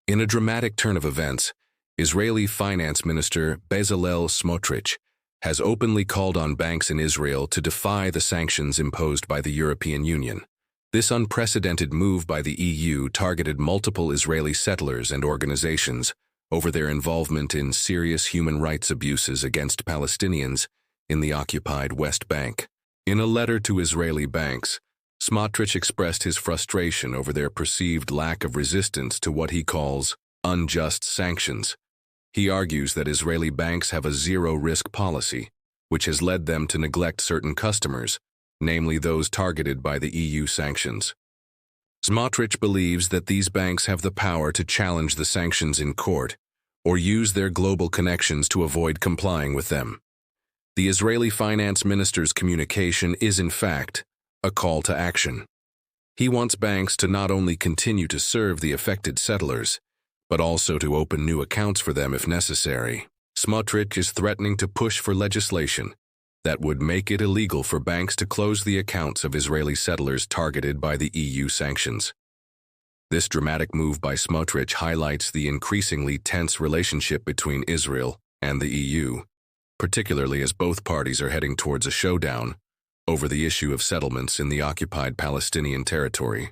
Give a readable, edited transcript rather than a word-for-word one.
In a dramatic turn of events, Israeli Finance Minister Bezalel Smotrich has openly called on banks in Israel to defy the sanctions imposed by the European Union. This unprecedented move by the EU targeted multiple Israeli settlers and organizations over their involvement in serious human rights abuses against Palestinians in the occupied West Bank. In a letter to Israeli banks, Smotrich expressed his frustration over their perceived lack of resistance to what he calls unjust sanctions. He argues that Israeli banks have a zero-risk policy, which has led them to neglect certain customers, namely those targeted by the EU sanctions. Smotrich believes that these banks have the power to challenge the sanctions in court or use their global connections to avoid complying with them. The Israeli finance minister's communication is, in fact, a call to action. He wants banks to not only continue to serve the affected settlers, but also to open new accounts for them if necessary. Smotrich is threatening to push for legislation that would make it illegal for banks to close the accounts of Israeli settlers targeted by the EU sanctions. This dramatic move by Smotrich highlights the increasingly tense relationship between Israel and the EU, particularly as both parties are heading towards a showdown over the issue of settlements in the occupied Palestinian territory.